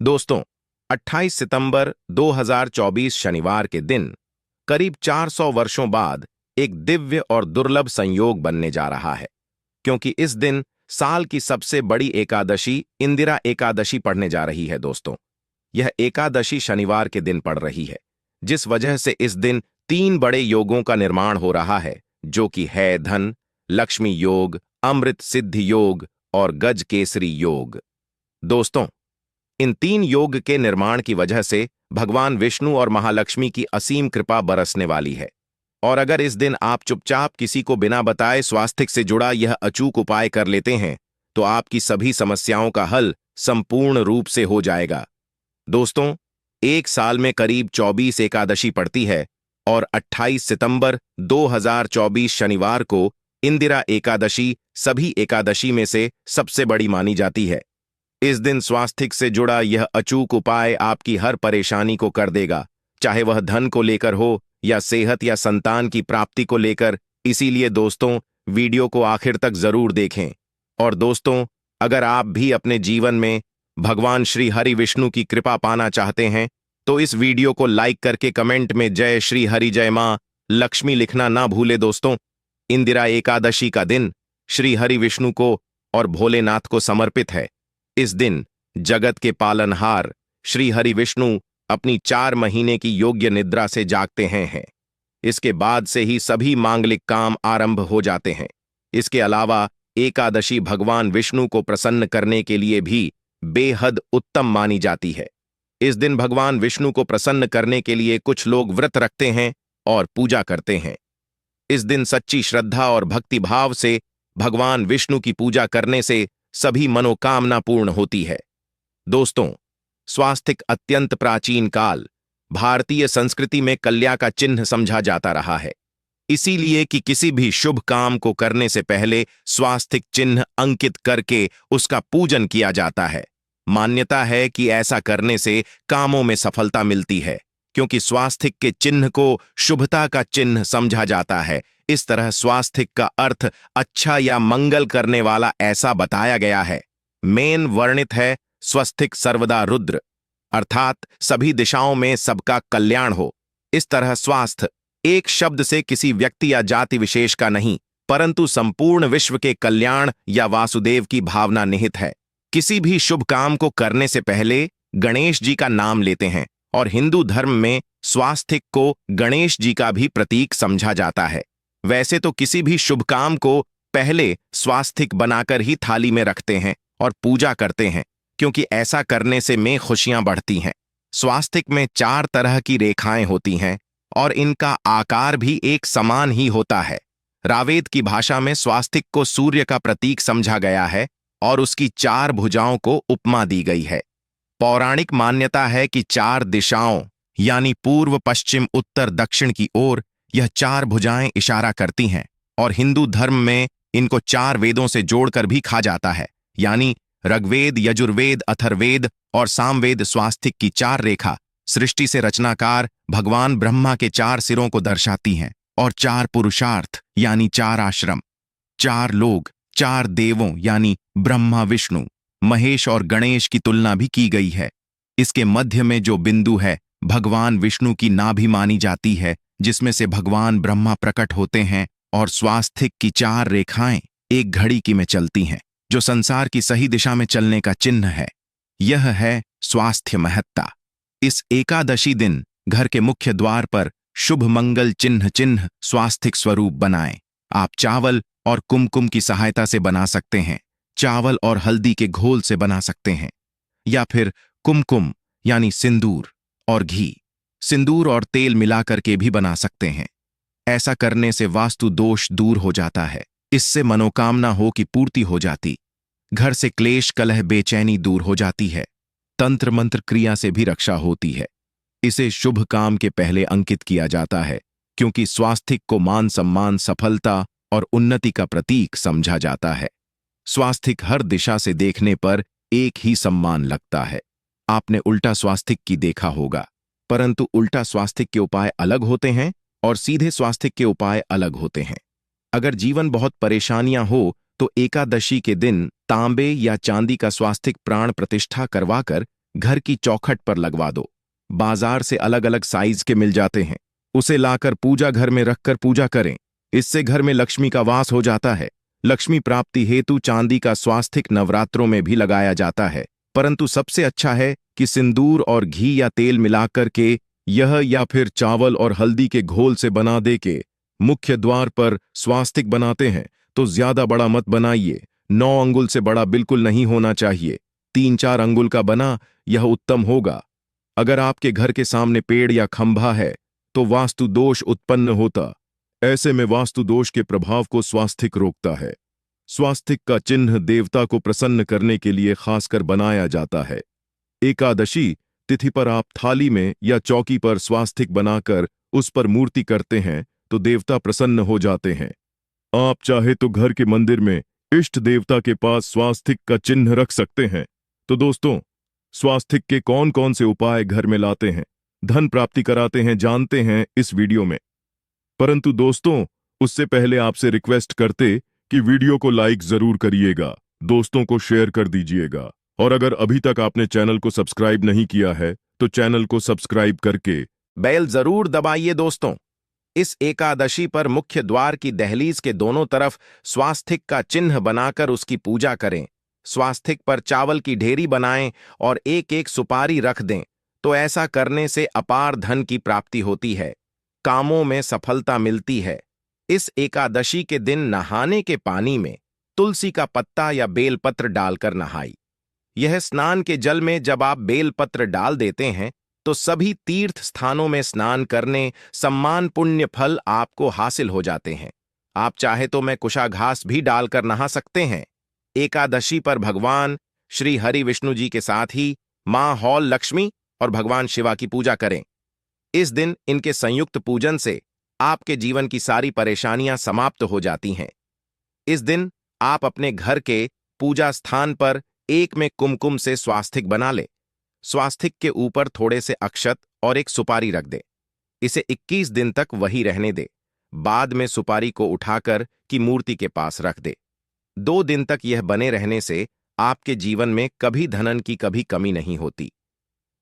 दोस्तों, 28 सितंबर 2024 शनिवार के दिन करीब 400 वर्षों बाद एक दिव्य और दुर्लभ संयोग बनने जा रहा है, क्योंकि इस दिन साल की सबसे बड़ी एकादशी इंदिरा एकादशी पड़ने जा रही है। दोस्तों, यह एकादशी शनिवार के दिन पड़ रही है, जिस वजह से इस दिन 3 बड़े योगों का निर्माण हो रहा है, जो कि है धन, लक्ष्मी योग, अमृत सिद्धि योग और गज केसरी योग। दोस्तों, इन 3 योग के निर्माण की वजह से भगवान विष्णु और महालक्ष्मी की असीम कृपा बरसने वाली है। और अगर इस दिन आप चुपचाप किसी को बिना बताए स्वास्थ्य से जुड़ा यह अचूक उपाय कर लेते हैं, तो आपकी सभी समस्याओं का हल संपूर्ण रूप से हो जाएगा। दोस्तों, एक साल में करीब 24 एकादशी पड़ती है और 28 सितंबर 2024 शनिवार को इंदिरा एकादशी सभी एकादशी में से सबसे बड़ी मानी जाती है। इस दिन स्वास्थ्य से जुड़ा यह अचूक उपाय आपकी हर परेशानी को कर देगा, चाहे वह धन को लेकर हो या सेहत या संतान की प्राप्ति को लेकर। इसीलिए दोस्तों, वीडियो को आखिर तक जरूर देखें। और दोस्तों, अगर आप भी अपने जीवन में भगवान श्री हरि विष्णु की कृपा पाना चाहते हैं, तो इस वीडियो को लाइक करके कमेंट में जय श्री हरि जय मां लक्ष्मी लिखना ना भूले। दोस्तों, इंदिरा एकादशी का दिन श्री हरि विष्णु को और भोलेनाथ को समर्पित है। इस दिन जगत के पालनहार श्री हरि विष्णु अपनी 4 महीने की योग्य निद्रा से जागते हैं। इसके बाद से ही सभी मांगलिक काम आरंभ हो जाते हैं। इसके अलावा एकादशी भगवान विष्णु को प्रसन्न करने के लिए भी बेहद उत्तम मानी जाती है। इस दिन भगवान विष्णु को प्रसन्न करने के लिए कुछ लोग व्रत रखते हैं और पूजा करते हैं। इस दिन सच्ची श्रद्धा और भक्ति भाव से भगवान विष्णु की पूजा करने से सभी मनोकामना पूर्ण होती है। दोस्तों, स्वास्थ्य अत्यंत प्राचीन काल भारतीय संस्कृति में कल्या का चिन्ह समझा जाता रहा है। इसीलिए कि किसी भी शुभ काम को करने से पहले स्वास्थ्य चिन्ह अंकित करके उसका पूजन किया जाता है। मान्यता है कि ऐसा करने से कामों में सफलता मिलती है, क्योंकि स्वास्थ्य के चिन्ह को शुभता का चिन्ह समझा जाता है। इस तरह स्वास्थ्य का अर्थ अच्छा या मंगल करने वाला ऐसा बताया गया है। मेन वर्णित है स्वस्थिक सर्वदा रुद्र, अर्थात सभी दिशाओं में सबका कल्याण हो। इस तरह स्वास्थ्य एक शब्द से किसी व्यक्ति या जाति विशेष का नहीं, परंतु संपूर्ण विश्व के कल्याण या वासुदेव की भावना निहित है। किसी भी शुभ काम को करने से पहले गणेश जी का नाम लेते हैं, और हिंदू धर्म में स्वास्थ्य को गणेश जी का भी प्रतीक समझा जाता है। वैसे तो किसी भी शुभ काम को पहले स्वास्थ्य बनाकर ही थाली में रखते हैं और पूजा करते हैं, क्योंकि ऐसा करने से में खुशियां बढ़ती हैं। स्वास्थ्य में 4 तरह की रेखाएं होती हैं और इनका आकार भी एक समान ही होता है। रावेद की भाषा में स्वास्थ्य को सूर्य का प्रतीक समझा गया है और उसकी 4 भुजाओं को उपमा दी गई है। पौराणिक मान्यता है कि 4 दिशाओं यानी पूर्व, पश्चिम, उत्तर, दक्षिण की ओर यह 4 भुजाएं इशारा करती हैं, और हिंदू धर्म में इनको 4 वेदों से जोड़कर भी कहा जाता है, यानी ऋग्वेद, यजुर्वेद, अथर्ववेद और सामवेद। स्वास्थ्य की 4 रेखा सृष्टि से रचनाकार भगवान ब्रह्मा के 4 सिरों को दर्शाती हैं, और 4 पुरुषार्थ यानी 4 आश्रम, 4 लोग, 4 देवों यानी ब्रह्मा, विष्णु, महेश और गणेश की तुलना भी की गई है। इसके मध्य में जो बिंदु है भगवान विष्णु की नाभि मानी जाती है, जिसमें से भगवान ब्रह्मा प्रकट होते हैं, और स्वास्थ्य की 4 रेखाएं एक घड़ी की में चलती हैं, जो संसार की सही दिशा में चलने का चिन्ह है। यह है स्वास्थ्य महत्ता। इस एकादशी दिन घर के मुख्य द्वार पर शुभ मंगल चिन्ह स्वास्थ्य स्वरूप बनाएं। आप चावल और कुमकुम की सहायता से बना सकते हैं, चावल और हल्दी के घोल से बना सकते हैं, या फिर कुमकुम यानी सिंदूर और घी, सिंदूर और तेल मिलाकर के भी बना सकते हैं। ऐसा करने से वास्तु दोष दूर हो जाता है। इससे मनोकामना हो की पूर्ति हो जाती, घर से क्लेश, कलह, बेचैनी दूर हो जाती है। तंत्र मंत्र क्रिया से भी रक्षा होती है। इसे शुभ काम के पहले अंकित किया जाता है, क्योंकि स्वास्थ्य को मान सम्मान, सफलता और उन्नति का प्रतीक समझा जाता है। स्वास्थ्य हर दिशा से देखने पर एक ही सम्मान लगता है। आपने उल्टा स्वास्थ्य की देखा होगा, परंतु उल्टा स्वास्थ्य के उपाय अलग होते हैं और सीधे स्वास्थ्य के उपाय अलग होते हैं। अगर जीवन बहुत परेशानियां हो तो एकादशी के दिन तांबे या चांदी का स्वास्तिक प्राण प्रतिष्ठा करवाकर घर की चौखट पर लगवा दो। बाजार से अलग अलग साइज के मिल जाते हैं। उसे लाकर पूजा घर में रखकर पूजा करें। इससे घर में लक्ष्मी का वास हो जाता है। लक्ष्मी प्राप्ति हेतु चांदी का स्वास्तिक नवरात्रों में भी लगाया जाता है, परंतु सबसे अच्छा है कि सिंदूर और घी या तेल मिलाकर के यह या फिर चावल और हल्दी के घोल से बना दे के मुख्य द्वार पर स्वास्तिक बनाते हैं तो ज्यादा बड़ा मत बनाइए। 9 अंगुल से बड़ा बिल्कुल नहीं होना चाहिए। 3-4 अंगुल का बना यह उत्तम होगा। अगर आपके घर के सामने पेड़ या खंभा है तो वास्तु दोष उत्पन्न होता। ऐसे में वास्तु दोष के प्रभाव को स्वास्तिक रोकता है। स्वास्तिक का चिन्ह देवता को प्रसन्न करने के लिए खासकर बनाया जाता है। एकादशी तिथि पर आप थाली में या चौकी पर स्वास्तिक बनाकर उस पर मूर्ति करते हैं तो देवता प्रसन्न हो जाते हैं। आप चाहे तो घर के मंदिर में इष्ट देवता के पास स्वास्तिक का चिन्ह रख सकते हैं। तो दोस्तों, स्वास्तिक के कौन कौन से उपाय घर में लाते हैं, धन प्राप्ति कराते हैं, जानते हैं इस वीडियो में। परंतु दोस्तों, उससे पहले आपसे रिक्वेस्ट करते कि वीडियो को लाइक जरूर करिएगा, दोस्तों को शेयर कर दीजिएगा, और अगर अभी तक आपने चैनल को सब्सक्राइब नहीं किया है तो चैनल को सब्सक्राइब करके बेल जरूर दबाइए। दोस्तों, इस एकादशी पर मुख्य द्वार की दहलीज के दोनों तरफ स्वास्तिक का चिन्ह बनाकर उसकी पूजा करें। स्वास्तिक पर चावल की ढेरी बनाएं और एक एक सुपारी रख दें, तो ऐसा करने से अपार धन की प्राप्ति होती है, कामों में सफलता मिलती है। इस एकादशी के दिन नहाने के पानी में तुलसी का पत्ता या बेलपत्र डालकर नहाई। यह स्नान के जल में जब आप बेलपत्र डाल देते हैं तो सभी तीर्थ स्थानों में स्नान करने सम्मान पुण्य फल आपको हासिल हो जाते हैं। आप चाहे तो मैं कुशाघास भी डालकर नहा सकते हैं। एकादशी पर भगवान श्री हरि विष्णु जी के साथ ही मां हौल लक्ष्मी और भगवान शिवा की पूजा करें। इस दिन इनके संयुक्त पूजन से आपके जीवन की सारी परेशानियां समाप्त हो जाती हैं। इस दिन आप अपने घर के पूजा स्थान पर एक में कुमकुम से स्वास्तिक बना ले। स्वास्तिक के ऊपर थोड़े से अक्षत और एक सुपारी रख दे। इसे 21 दिन तक वही रहने दे। बाद में सुपारी को उठाकर की मूर्ति के पास रख दे। 2 दिन तक यह बने रहने से आपके जीवन में कभी धनन की कभी कमी नहीं होती।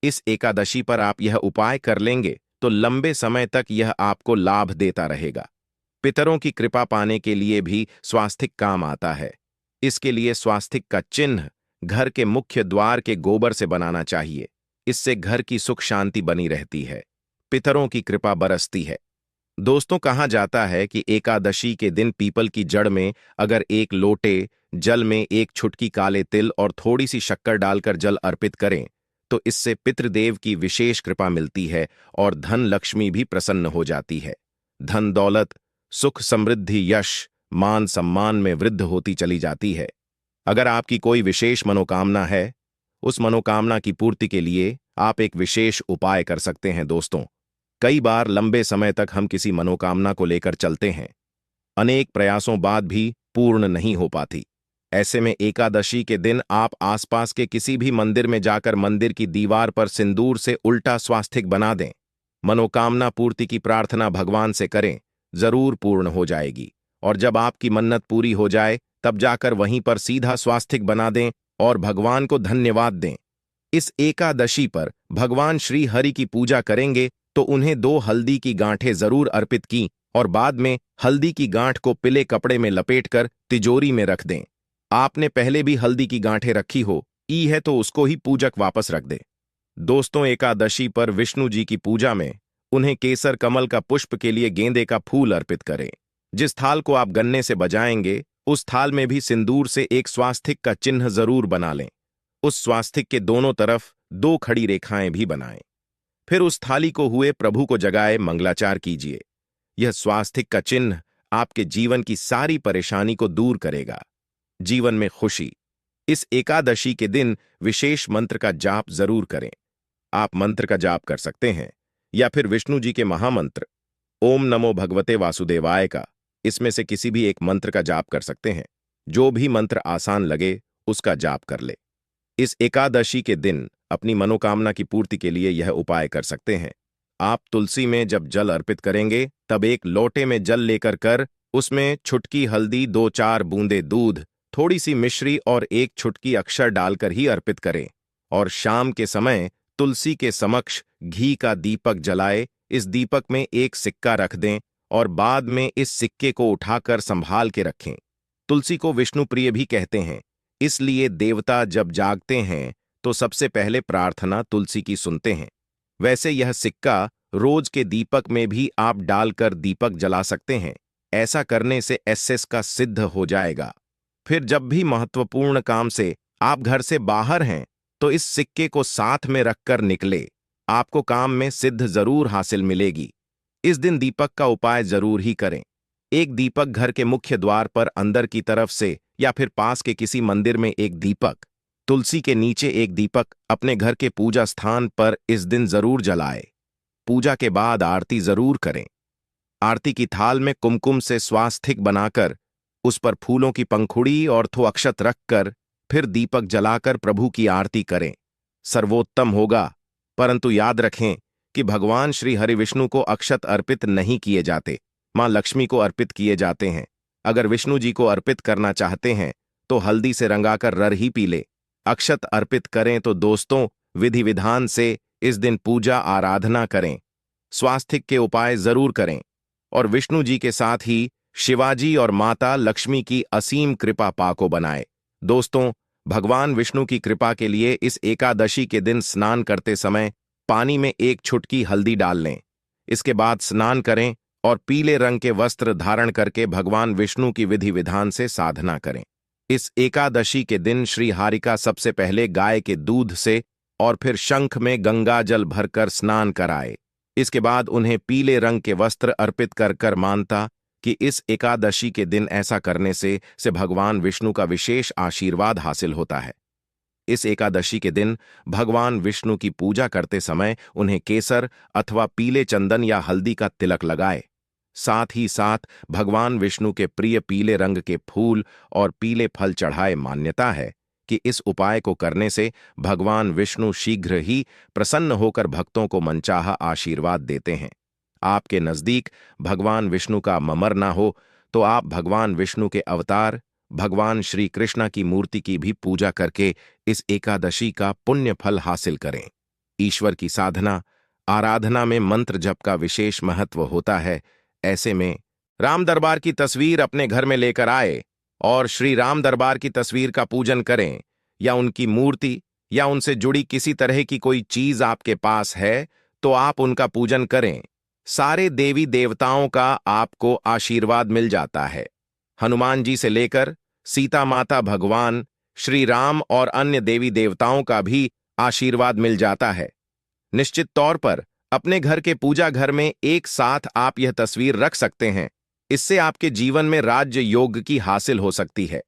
इस एकादशी पर आप यह उपाय कर लेंगे तो लंबे समय तक यह आपको लाभ देता रहेगा। पितरों की कृपा पाने के लिए भी स्वास्तिक काम आता है। इसके लिए स्वास्तिक का चिन्ह घर के मुख्य द्वार के गोबर से बनाना चाहिए। इससे घर की सुख शांति बनी रहती है, पितरों की कृपा बरसती है। दोस्तों, कहा जाता है कि एकादशी के दिन पीपल की जड़ में अगर एक लोटे जल में एक छुटकी काले तिल और थोड़ी सी शक्कर डालकर जल अर्पित करें तो इससे पितृदेव की विशेष कृपा मिलती है और धन लक्ष्मी भी प्रसन्न हो जाती है। धन दौलत, सुख समृद्धि, यश, मान सम्मान में वृद्धि होती चली जाती है। अगर आपकी कोई विशेष मनोकामना है, उस मनोकामना की पूर्ति के लिए आप एक विशेष उपाय कर सकते हैं। दोस्तों, कई बार लंबे समय तक हम किसी मनोकामना को लेकर चलते हैं, अनेक प्रयासों बाद भी पूर्ण नहीं हो पाती। ऐसे में एकादशी के दिन आप आसपास के किसी भी मंदिर में जाकर मंदिर की दीवार पर सिंदूर से उल्टा स्वास्तिक बना दें। मनोकामना पूर्ति की प्रार्थना भगवान से करें, जरूर पूर्ण हो जाएगी। और जब आपकी मन्नत पूरी हो जाए तब जाकर वहीं पर सीधा स्वास्तिक बना दें और भगवान को धन्यवाद दें। इस एकादशी पर भगवान श्री हरि की पूजा करेंगे तो उन्हें 2 हल्दी की गांठें जरूर अर्पित की और बाद में हल्दी की गांठ को पीले कपड़े में लपेटकर तिजोरी में रख दें। आपने पहले भी हल्दी की गांठें रखी हो ई है तो उसको ही पूजक वापस रख दे। दोस्तों, एकादशी पर विष्णु जी की पूजा में उन्हें केसर कमल का पुष्प के लिए गेंदे का फूल अर्पित करें। जिस थाल को आप गन्ने से बजाएंगे उस थाल में भी सिंदूर से एक स्वास्तिक का चिन्ह जरूर बना लें। उस स्वास्तिक के दोनों तरफ 2 खड़ी रेखाएं भी बनाएं। फिर उस थाली को हुए प्रभु को जगाए मंगलाचार कीजिए। यह स्वास्तिक का चिन्ह आपके जीवन की सारी परेशानी को दूर करेगा, जीवन में खुशी। इस एकादशी के दिन विशेष मंत्र का जाप जरूर करें। आप मंत्र का जाप कर सकते हैं या फिर विष्णु जी के महामंत्र ओम नमो भगवते वासुदेवाय का, इसमें से किसी भी एक मंत्र का जाप कर सकते हैं। जो भी मंत्र आसान लगे उसका जाप कर ले। इस एकादशी के दिन अपनी मनोकामना की पूर्ति के लिए यह उपाय कर सकते हैं। आप तुलसी में जब जल अर्पित करेंगे तब एक लोटे में जल लेकर कर उसमें छुटकी हल्दी, 2-4 बूंदे दूध, थोड़ी सी मिश्री और एक छुटकी अक्षर डालकर ही अर्पित करें और शाम के समय तुलसी के समक्ष घी का दीपक जलाए। इस दीपक में एक सिक्का रख दें और बाद में इस सिक्के को उठाकर संभाल के रखें। तुलसी को विष्णु प्रिय भी कहते हैं, इसलिए देवता जब जागते हैं तो सबसे पहले प्रार्थना तुलसी की सुनते हैं। वैसे यह सिक्का रोज के दीपक में भी आप डालकर दीपक जला सकते हैं। ऐसा करने से एसएस का सिद्ध हो जाएगा। फिर जब भी महत्वपूर्ण काम से आप घर से बाहर हैं तो इस सिक्के को साथ में रखकर निकले। आपको काम में सिद्ध जरूर हासिल मिलेगी। इस दिन दीपक का उपाय जरूर ही करें। एक दीपक घर के मुख्य द्वार पर अंदर की तरफ से या फिर पास के किसी मंदिर में एक दीपक, तुलसी के नीचे एक दीपक अपने घर के पूजा स्थान पर इस दिन जरूर जलाए। पूजा के बाद आरती जरूर करें। आरती की थाल में कुमकुम से स्वास्तिक बनाकर उस पर फूलों की पंखुड़ी और थो अक्षत रखकर फिर दीपक जलाकर प्रभु की आरती करें। सर्वोत्तम होगा, परंतु याद रखें कि भगवान श्री हरिविष्णु को अक्षत अर्पित नहीं किए जाते, मां लक्ष्मी को अर्पित किए जाते हैं। अगर विष्णु जी को अर्पित करना चाहते हैं तो हल्दी से रंगाकर रर ही पी ले। अक्षत अर्पित करें तो दोस्तों विधि विधान से इस दिन पूजा आराधना करें। स्वास्तिक के उपाय जरूर करें और विष्णु जी के साथ ही शिवाजी और माता लक्ष्मी की असीम कृपा पाको बनाए। दोस्तों, भगवान विष्णु की कृपा के लिए इस एकादशी के दिन स्नान करते समय पानी में एक चुटकी हल्दी डाल लें। इसके बाद स्नान करें और पीले रंग के वस्त्र धारण करके भगवान विष्णु की विधि विधान से साधना करें। इस एकादशी के दिन श्री हारिका सबसे पहले गाय के दूध से और फिर शंख में गंगा जल भरकर स्नान कराए। इसके बाद उन्हें पीले रंग के वस्त्र अर्पित कर कर मानता कि इस एकादशी के दिन ऐसा करने से भगवान विष्णु का विशेष आशीर्वाद हासिल होता है। इस एकादशी के दिन भगवान विष्णु की पूजा करते समय उन्हें केसर अथवा पीले चंदन या हल्दी का तिलक लगाए। साथ ही साथ भगवान विष्णु के प्रिय पीले रंग के फूल और पीले फल चढ़ाए। मान्यता है कि इस उपाय को करने से भगवान विष्णु शीघ्र ही प्रसन्न होकर भक्तों को मनचाहा आशीर्वाद देते हैं। आपके नजदीक भगवान विष्णु का ममर ना हो तो आप भगवान विष्णु के अवतार भगवान श्री कृष्ण की मूर्ति की भी पूजा करके इस एकादशी का पुण्य फल हासिल करें। ईश्वर की साधना आराधना में मंत्र जप का विशेष महत्व होता है। ऐसे में राम दरबार की तस्वीर अपने घर में लेकर आए और श्री राम दरबार की तस्वीर का पूजन करें, या उनकी मूर्ति या उनसे जुड़ी किसी तरह की कोई चीज आपके पास है तो आप उनका पूजन करें। सारे देवी देवताओं का आपको आशीर्वाद मिल जाता है। हनुमान जी से लेकर सीता माता, भगवान श्री राम और अन्य देवी देवताओं का भी आशीर्वाद मिल जाता है। निश्चित तौर पर अपने घर के पूजा घर में एक साथ आप यह तस्वीर रख सकते हैं। इससे आपके जीवन में राज्य योग की हासिल हो सकती है।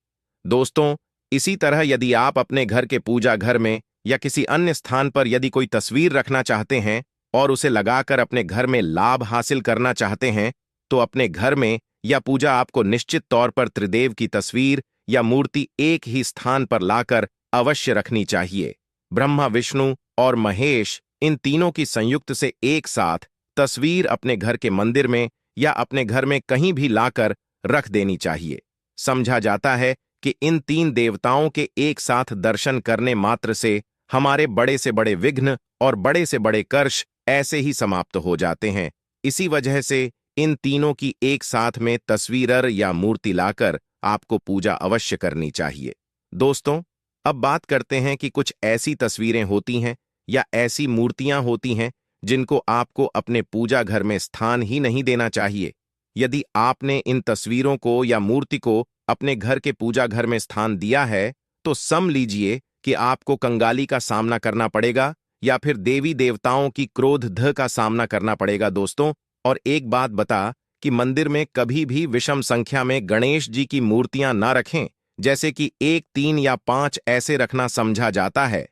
दोस्तों, इसी तरह यदि आप अपने घर के पूजा घर में या किसी अन्य स्थान पर यदि कोई तस्वीर रखना चाहते हैं और उसे लगाकर अपने घर में लाभ हासिल करना चाहते हैं तो अपने घर में या पूजा आपको निश्चित तौर पर त्रिदेव की तस्वीर या मूर्ति एक ही स्थान पर लाकर अवश्य रखनी चाहिए। ब्रह्मा, विष्णु और महेश, इन तीनों की संयुक्त से एक साथ तस्वीर अपने घर के मंदिर में या अपने घर में कहीं भी लाकर रख देनी चाहिए। समझा जाता है कि इन तीन देवताओं के एक साथ दर्शन करने मात्र से हमारे बड़े से बड़े विघ्न और बड़े से बड़े कर्ष ऐसे ही समाप्त हो जाते हैं। इसी वजह से इन तीनों की एक साथ में तस्वीर या मूर्ति लाकर आपको पूजा अवश्य करनी चाहिए। दोस्तों, अब बात करते हैं कि कुछ ऐसी तस्वीरें होती हैं या ऐसी मूर्तियां होती हैं जिनको आपको अपने पूजा घर में स्थान ही नहीं देना चाहिए। यदि आपने इन तस्वीरों को या मूर्ति को अपने घर के पूजा घर में स्थान दिया है तो समझ लीजिए कि आपको कंगाली का सामना करना पड़ेगा या फिर देवी देवताओं की क्रोध का सामना करना पड़ेगा। दोस्तों, और एक बात बता कि मंदिर में कभी भी विषम संख्या में गणेश जी की मूर्तियां ना रखें, जैसे कि 1, 3 या 5 ऐसे रखना समझा जाता है।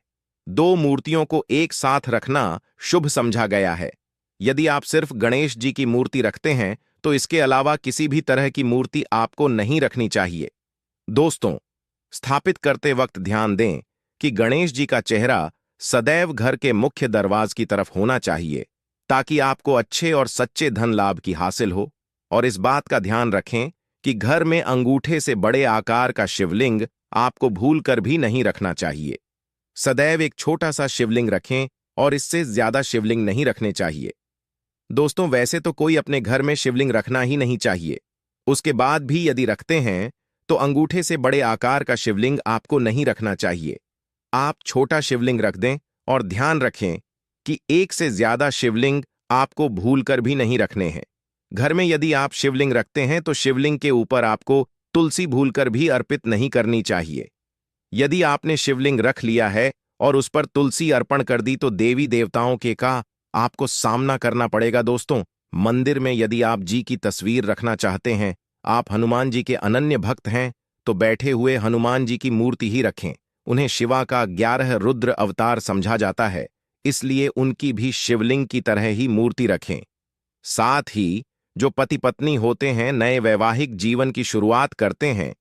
2 मूर्तियों को एक साथ रखना शुभ समझा गया है। यदि आप सिर्फ गणेश जी की मूर्ति रखते हैं तो इसके अलावा किसी भी तरह की मूर्ति आपको नहीं रखनी चाहिए। दोस्तों, स्थापित करते वक्त ध्यान दें कि गणेश जी का चेहरा सदैव घर के मुख्य दरवाज की तरफ होना चाहिए ताकि आपको अच्छे और सच्चे धन लाभ की हासिल हो। और इस बात का ध्यान रखें कि घर में अंगूठे से बड़े आकार का शिवलिंग आपको भूलकर भी नहीं रखना चाहिए। सदैव एक छोटा सा शिवलिंग रखें और इससे ज्यादा शिवलिंग नहीं रखने चाहिए। दोस्तों, वैसे तो कोई अपने घर में शिवलिंग रखना ही नहीं चाहिए। उसके बाद भी यदि रखते हैं तो अंगूठे से बड़े आकार का शिवलिंग आपको नहीं रखना चाहिए। आप छोटा शिवलिंग रख दें और ध्यान रखें कि एक से ज्यादा शिवलिंग आपको भूलकर भी नहीं रखने हैं। घर में यदि आप शिवलिंग रखते हैं तो शिवलिंग के ऊपर आपको तुलसी भूलकर भी अर्पित नहीं करनी चाहिए। यदि आपने शिवलिंग रख लिया है और उस पर तुलसी अर्पण कर दी तो देवी देवताओं के का आपको सामना करना पड़ेगा। दोस्तों, मंदिर में यदि आप जी की तस्वीर रखना चाहते हैं, आप हनुमान जी के अनन्य भक्त हैं, तो बैठे हुए हनुमान जी की मूर्ति ही रखें। उन्हें शिवा का 11 रुद्र अवतार समझा जाता है, इसलिए उनकी भी शिवलिंग की तरह ही मूर्ति रखें। साथ ही जो पति पत्नी होते हैं, नए वैवाहिक जीवन की शुरुआत करते हैं,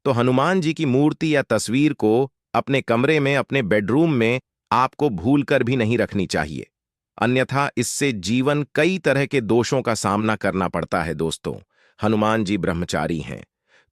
तो हनुमान जी की मूर्ति या तस्वीर को अपने कमरे में, अपने बेडरूम में आपको भूलकर भी नहीं रखनी चाहिए। अन्यथा इससे जीवन कई तरह के दोषों का सामना करना पड़ता है। दोस्तों, हनुमान जी ब्रह्मचारी हैं,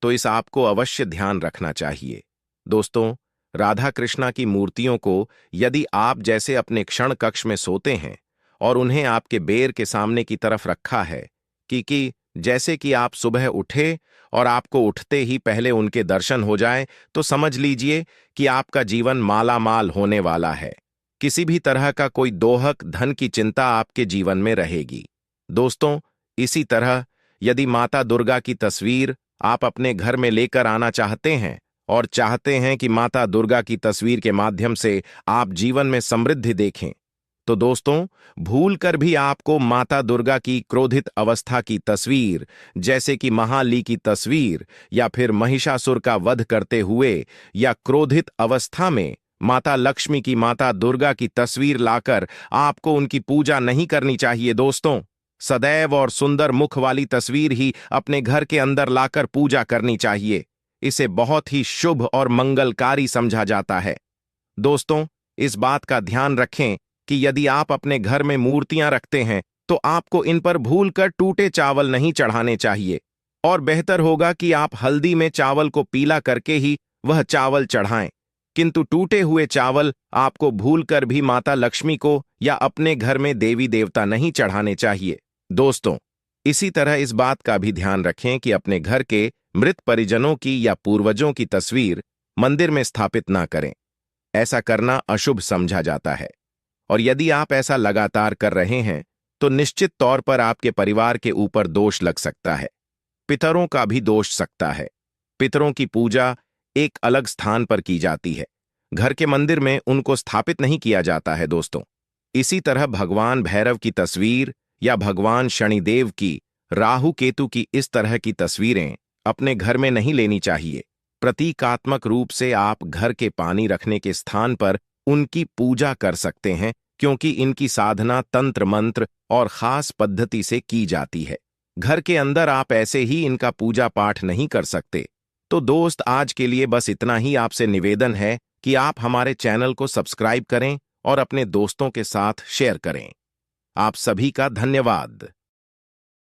तो इस आपको अवश्य ध्यान रखना चाहिए। दोस्तों, राधा कृष्णा की मूर्तियों को यदि आप जैसे अपने क्षण कक्ष में सोते हैं और उन्हें आपके बेर के सामने की तरफ रखा है कि जैसे कि आप सुबह उठे और आपको उठते ही पहले उनके दर्शन हो जाए, तो समझ लीजिए कि आपका जीवन मालामाल होने वाला है। किसी भी तरह का कोई दोहक धन की चिंता आपके जीवन में रहेगी। दोस्तों, इसी तरह यदि माता दुर्गा की तस्वीर आप अपने घर में लेकर आना चाहते हैं और चाहते हैं कि माता दुर्गा की तस्वीर के माध्यम से आप जीवन में समृद्धि देखें, तो दोस्तों, भूलकर भी आपको माता दुर्गा की क्रोधित अवस्था की तस्वीर, जैसे कि महाली की तस्वीर या फिर महिषासुर का वध करते हुए या क्रोधित अवस्था में माता लक्ष्मी की, माता दुर्गा की तस्वीर लाकर आपको उनकी पूजा नहीं करनी चाहिए। दोस्तों, सदैव और सुंदर मुख वाली तस्वीर ही अपने घर के अंदर लाकर पूजा करनी चाहिए। इसे बहुत ही शुभ और मंगलकारी समझा जाता है। दोस्तों, इस बात का ध्यान रखें कि यदि आप अपने घर में मूर्तियां रखते हैं तो आपको इन पर भूलकर टूटे चावल नहीं चढ़ाने चाहिए, और बेहतर होगा कि आप हल्दी में चावल को पीला करके ही वह चावल चढ़ाएं। किंतु टूटे हुए चावल आपको भूलकर भी माता लक्ष्मी को या अपने घर में देवी देवता नहीं चढ़ाने चाहिए। दोस्तों, इसी तरह इस बात का भी ध्यान रखें कि अपने घर के मृत परिजनों की या पूर्वजों की तस्वीर मंदिर में स्थापित ना करें। ऐसा करना अशुभ समझा जाता है, और यदि आप ऐसा लगातार कर रहे हैं तो निश्चित तौर पर आपके परिवार के ऊपर दोष लग सकता है। पितरों का भी दोष सकता है। पितरों की पूजा एक अलग स्थान पर की जाती है, घर के मंदिर में उनको स्थापित नहीं किया जाता है। दोस्तों, इसी तरह भगवान भैरव की तस्वीर या भगवान शनिदेव की, राहु केतु की इस तरह की तस्वीरें अपने घर में नहीं लेनी चाहिए। प्रतीकात्मक रूप से आप घर के पानी रखने के स्थान पर उनकी पूजा कर सकते हैं, क्योंकि इनकी साधना तंत्र मंत्र और खास पद्धति से की जाती है। घर के अंदर आप ऐसे ही इनका पूजा पाठ नहीं कर सकते। तो दोस्त, आज के लिए बस इतना ही। आपसे निवेदन है कि आप हमारे चैनल को सब्सक्राइब करें और अपने दोस्तों के साथ शेयर करें। आप सभी का धन्यवाद।